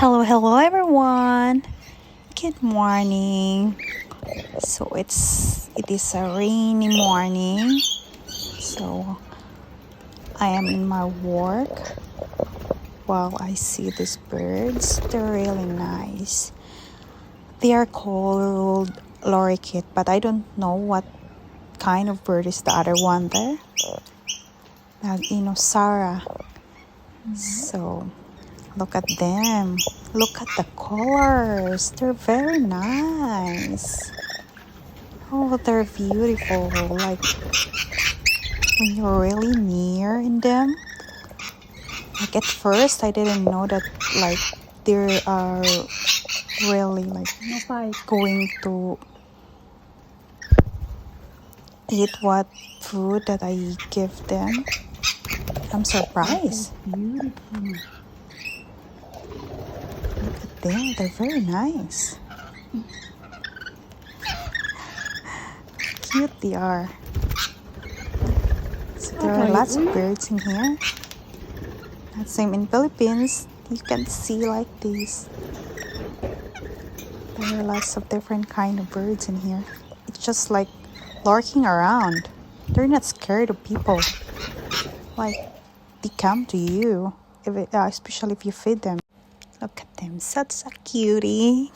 Hello everyone. Good morning. It is a rainy morning. So I am in my work while I see these birds. They're really nice. They are called lorikeet, but I don't know what kind of bird is the other one there. Sarah. So look at them. Look at the colors. They're very nice. Oh, they're beautiful. Like when you're really near in them. Like at first, I didn't know that like they are really like going to eat what food that I give them. I'm surprised. Beautiful. Look at them. They're very nice. Cute they are. So there are lots of birds in here. Same in Philippines. You can see like this. There are lots of different kind of birds in here. It's just like lurking around. They're not scared of people. Like they come to you, especially if you feed them. Look at them, such a cutie.